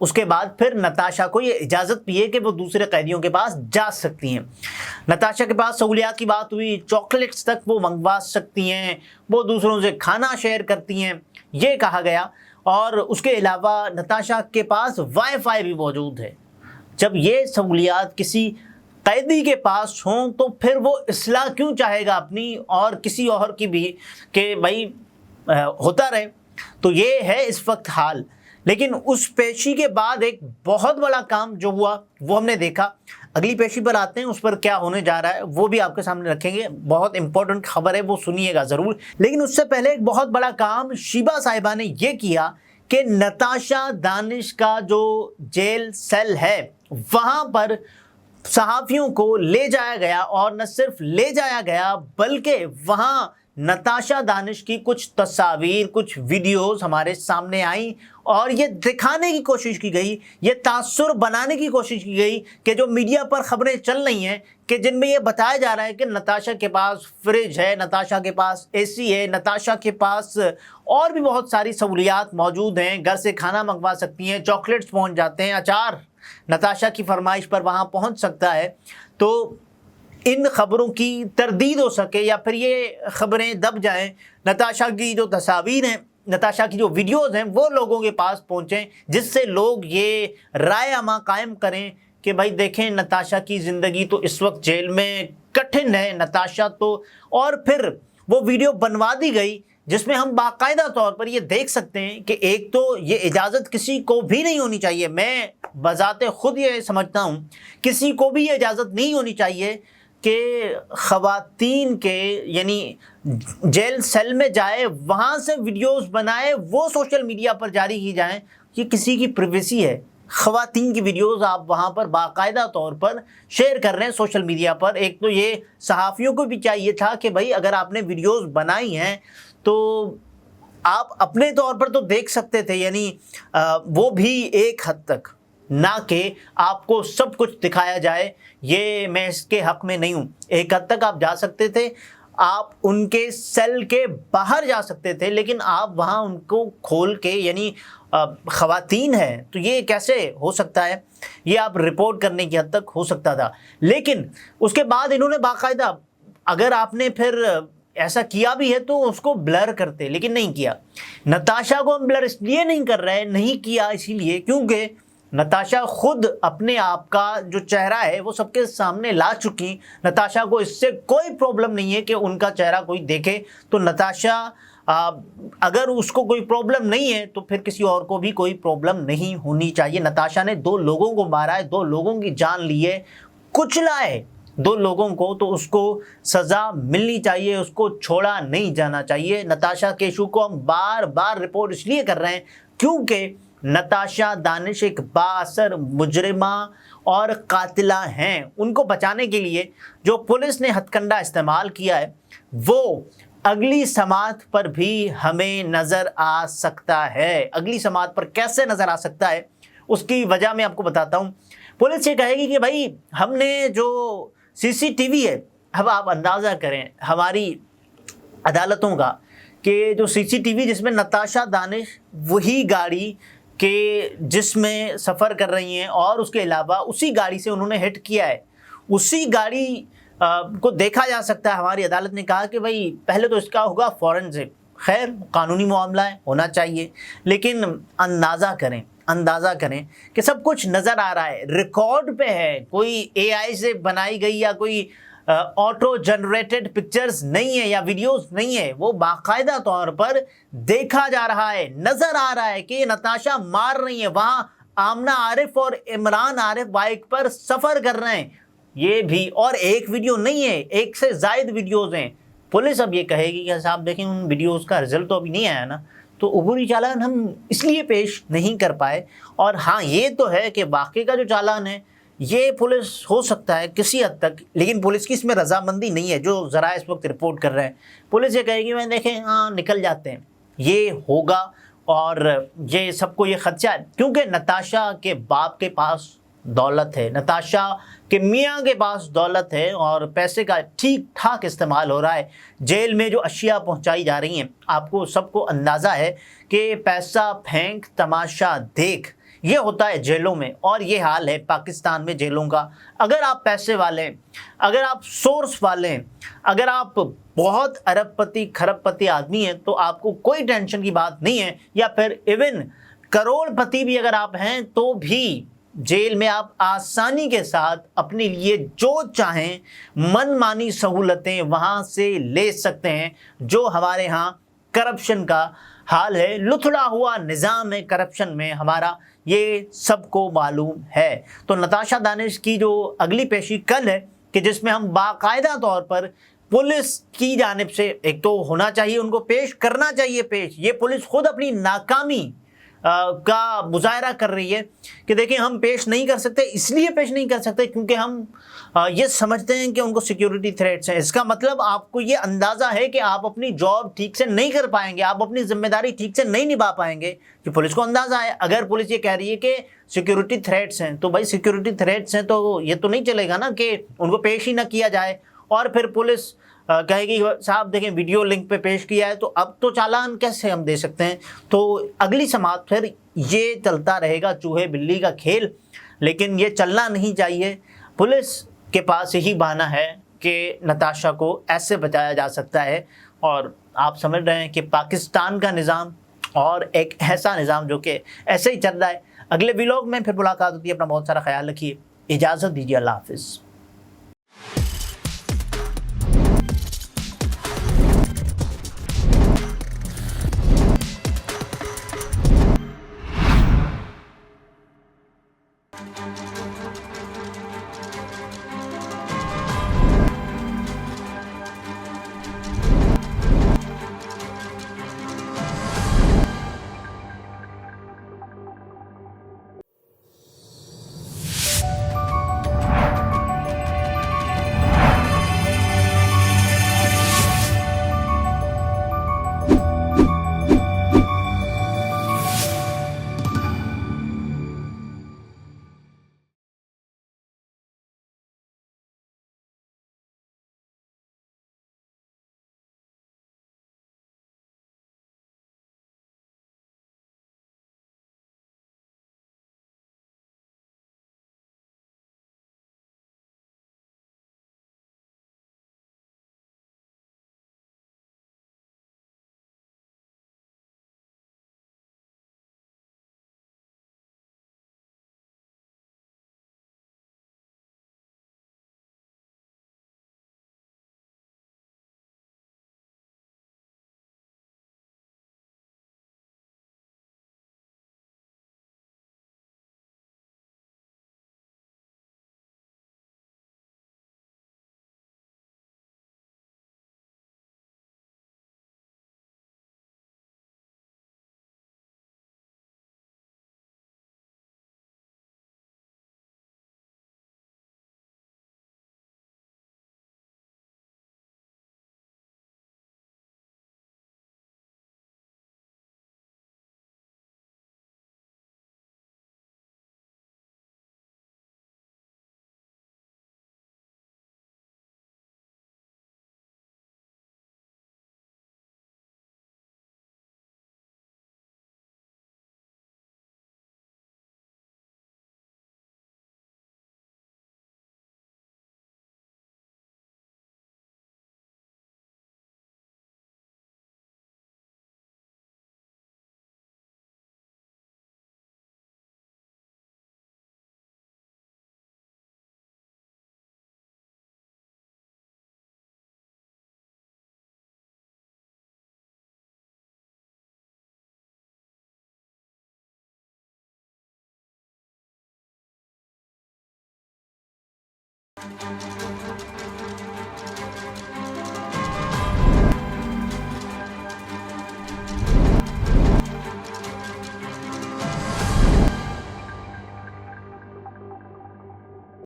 اس کے بعد پھر نتاشا کو یہ اجازت بھی ہے کہ وہ دوسرے قیدیوں کے پاس جا سکتی ہیں۔ نتاشا کے پاس سہولیات کی بات ہوئی، چاکلیٹس تک وہ منگوا سکتی ہیں، وہ دوسروں سے کھانا شیئر کرتی ہیں، یہ کہا گیا۔ اور اس کے علاوہ نتاشا کے پاس وائی فائی بھی موجود ہے۔ جب یہ سہولیات کسی قیدی کے پاس ہوں تو پھر وہ اصلاح کیوں چاہے گا اپنی اور کسی اور کی بھی کہ بھائی ہوتا رہے؟ تو یہ ہے اس وقت حال۔ لیکن اس پیشی کے بعد ایک بہت بڑا کام جو ہوا وہ ہم نے دیکھا۔ اگلی پیشی پر آتے ہیں، اس پر کیا ہونے جا رہا ہے وہ بھی آپ کے سامنے رکھیں گے۔ بہت امپورٹنٹ خبر ہے، وہ سنیے گا ضرور۔ لیکن اس سے پہلے ایک بہت بڑا کام شیبا صاحبہ نے یہ کیا کہ نتاشا دانش کا جو جیل سیل ہے وہاں پر صحافیوں کو لے جایا گیا، اور نہ صرف لے جایا گیا بلکہ وہاں نتاشا دانش کی کچھ تصاویر، کچھ ویڈیوز ہمارے سامنے آئیں، اور یہ دکھانے کی کوشش کی گئی، یہ تاثر بنانے کی کوشش کی گئی کہ جو میڈیا پر خبریں چل رہی ہیں کہ جن میں یہ بتایا جا رہا ہے کہ نتاشا کے پاس فریج ہے، نتاشا کے پاس اے سی ہے، نتاشا کے پاس اور بھی بہت ساری سہولیات موجود ہیں، گھر سے کھانا منگوا سکتی ہیں، چاکلیٹس پہنچ جاتے ہیں، اچار نتاشا کی فرمائش پر وہاں پہنچ سکتا ہے۔ تو ان خبروں کی تردید ہو سکے یا پھر یہ خبریں دب جائیں، نتاشا کی جو تصاویر ہیں، نتاشا کی جو ویڈیوز ہیں وہ لوگوں کے پاس پہنچیں، جس سے لوگ یہ رائے عامہ قائم کریں کہ بھائی دیکھیں نتاشا کی زندگی تو اس وقت جیل میں کٹھن ہے، نتاشا تو، اور پھر وہ ویڈیو بنوا دی گئی جس میں ہم باقاعدہ طور پر یہ دیکھ سکتے ہیں کہ ایک تو یہ اجازت کسی کو بھی نہیں ہونی چاہیے، میں بذات خود یہ سمجھتا ہوں کسی کو بھی یہ اجازت نہیں ہونی چاہیے کہ خواتین کے یعنی جیل سیل میں جائے، وہاں سے ویڈیوز بنائے، وہ سوشل میڈیا پر جاری کی جائیں۔ یہ کسی کی پریویسی ہے، خواتین کی ویڈیوز آپ وہاں پر باقاعدہ طور پر شیئر کر رہے ہیں سوشل میڈیا پر۔ ایک تو یہ صحافیوں کو بھی چاہیے تھا کہ بھائی اگر آپ نے ویڈیوز بنائی ہیں تو آپ اپنے طور پر تو دیکھ سکتے تھے، یعنی وہ بھی ایک حد تک، نہ کہ آپ کو سب کچھ دکھایا جائے۔ یہ میں اس کے حق میں نہیں ہوں، ایک حد تک آپ جا سکتے تھے، آپ ان کے سیل کے باہر جا سکتے تھے، لیکن آپ وہاں ان کو کھول کے، یعنی خواتین ہیں تو یہ کیسے ہو سکتا ہے؟ یہ آپ رپورٹ کرنے کی حد تک ہو سکتا تھا۔ لیکن اس کے بعد انہوں نے باقاعدہ، اگر آپ نے پھر ایسا کیا بھی ہے تو اس کو بلر کرتے، لیکن نہیں کیا۔ نتاشا کو ہم بلر اس لیے نہیں کر رہے، نہیں کیا اسی لیے کیونکہ نتاشا خود اپنے آپ کا جو چہرہ ہے وہ سب کے سامنے لا چکی۔ نتاشا کو اس سے کوئی پرابلم نہیں ہے کہ ان کا چہرہ کوئی دیکھے، تو نتاشا اگر اس کو کوئی پرابلم نہیں ہے تو پھر کسی اور کو بھی کوئی پرابلم نہیں ہونی چاہیے۔ نتاشا نے 2 لوگوں کو مارا ہے، 2 لوگوں کی جان لی ہے، کچلا ہے 2 لوگوں کو، تو اس کو سزا ملنی چاہیے، اس کو چھوڑا نہیں جانا چاہیے۔ نتاشا کے ایشو کو ہم بار بار رپورٹ اس لیے کر رہے ہیں کیونکہ نتاشا دانش ایک بااثر مجرمہ اور قاتلہ ہیں۔ ان کو بچانے کے لیے جو پولیس نے ہتھ کنڈا استعمال کیا ہے وہ اگلی سماعت پر بھی ہمیں نظر آ سکتا ہے۔ اگلی سماعت پر کیسے نظر آ سکتا ہے اس کی وجہ میں آپ کو بتاتا ہوں۔ پولیس یہ کہے گی کہ بھائی ہم نے جو سی سی ٹی وی ہے، اب آپ اندازہ کریں ہماری عدالتوں کا کہ جو سی سی ٹی وی جس میں نتاشا دانش وہی گاڑی کہ جس میں سفر کر رہی ہیں، اور اس کے علاوہ اسی گاڑی سے انہوں نے ہٹ کیا ہے، اسی گاڑی کو دیکھا جا سکتا ہے۔ ہماری عدالت نے کہا کہ بھائی پہلے تو اس کا ہوگا فورنزک، خیر قانونی معاملہ ہے، ہونا چاہیے، لیکن اندازہ کریں کہ سب کچھ نظر آ رہا ہے، ریکارڈ پہ ہے، کوئی اے آئی سے بنائی گئی یا کوئی آٹو جنریٹڈ پکچرز نہیں ہے یا ویڈیوز نہیں ہے، وہ باقاعدہ طور پر دیکھا جا رہا ہے، نظر آ رہا ہے کہ یہ نتاشا مار رہی ہیں، وہاں آمنہ عارف اور عمران عارف بائک پر سفر کر رہے ہیں، یہ بھی، اور ایک ویڈیو نہیں ہے، 1 سے زائد ویڈیوز ہیں۔ پولیس اب یہ کہے گی کہ صاحب دیکھیں ان ویڈیوز کا رزلٹ تو ابھی نہیں آیا نا، تو عبوری چالان ہم اس لیے پیش نہیں کر پائے۔ اور ہاں یہ تو ہے کہ واقعے کا جو چالان ہے یہ پولیس ہو سکتا ہے کسی حد تک، لیکن پولیس کی اس میں رضامندی نہیں ہے جو ذرائع اس وقت رپورٹ کر رہے ہیں۔ پولیس یہ کہے گی میں دیکھیں ہاں نکل جاتے ہیں، یہ ہوگا، اور یہ سب کو یہ خدشہ ہے کیونکہ نتاشا کے باپ کے پاس دولت ہے، نتاشا کے میاں کے پاس دولت ہے، اور پیسے کا ٹھیک ٹھاک استعمال ہو رہا ہے۔ جیل میں جو اشیاء پہنچائی جا رہی ہیں، آپ کو سب کو اندازہ ہے کہ پیسہ پھینک تماشا دیکھ، یہ ہوتا ہے جیلوں میں، اور یہ حال ہے پاکستان میں جیلوں کا۔ اگر آپ پیسے والے، اگر آپ سورس والے، اگر آپ بہت ارب پتی کھرب پتی آدمی ہیں تو آپ کو کوئی ٹینشن کی بات نہیں ہے، یا پھر ایون کروڑ پتی بھی اگر آپ ہیں تو بھی جیل میں آپ آسانی کے ساتھ اپنے لیے جو چاہیں من مانی سہولتیں وہاں سے لے سکتے ہیں۔ جو ہمارے ہاں کرپشن کا حال ہے، لتھڑا ہوا نظام ہے کرپشن میں ہمارا، یہ سب کو معلوم ہے۔ تو نتاشا دانش کی جو اگلی پیشی کل ہے کہ جس میں ہم باقاعدہ طور پر پولیس کی جانب سے ایک تو ہونا چاہیے، ان کو پیش کرنا چاہیے پیش، یہ پولیس خود اپنی ناکامی کا مظاہرہ کر رہی ہے کہ دیکھیں ہم پیش نہیں کر سکتے، اس لیے پیش نہیں کر سکتے کیونکہ ہم یہ سمجھتے ہیں کہ ان کو سیکیورٹی تھریٹس ہیں۔ اس کا مطلب آپ کو یہ اندازہ ہے کہ آپ اپنی جاب ٹھیک سے نہیں کر پائیں گے، آپ اپنی ذمہ داری ٹھیک سے نہیں نبھا پائیں گے، کہ پولیس کو اندازہ ہے۔ اگر پولیس یہ کہہ رہی ہے کہ سیکیورٹی تھریٹس ہیں تو بھائی سیکیورٹی تھریٹس ہیں تو یہ تو نہیں چلے گا نا کہ ان کو پیش ہی نہ کیا جائے، اور پھر پولیس کہے گی صاحب دیکھیں ویڈیو لنک پہ پیش کیا ہے تو اب تو چالان کیسے ہم دے سکتے ہیں۔ تو اگلی سماعت پھر یہ چلتا رہے گا چوہے بلی کا کھیل، لیکن یہ چلنا نہیں چاہیے۔ پولیس کے پاس یہی بہانہ ہے کہ نتاشا کو ایسے بچایا جا سکتا ہے، اور آپ سمجھ رہے ہیں کہ پاکستان کا نظام اور ایک ایسا نظام جو کہ ایسے ہی چل رہا ہے۔ اگلے ویلاگ میں پھر ملاقات ہوتی ہے، اپنا بہت سارا خیال رکھیے، اجازت دیجیے، اللہ حافظ۔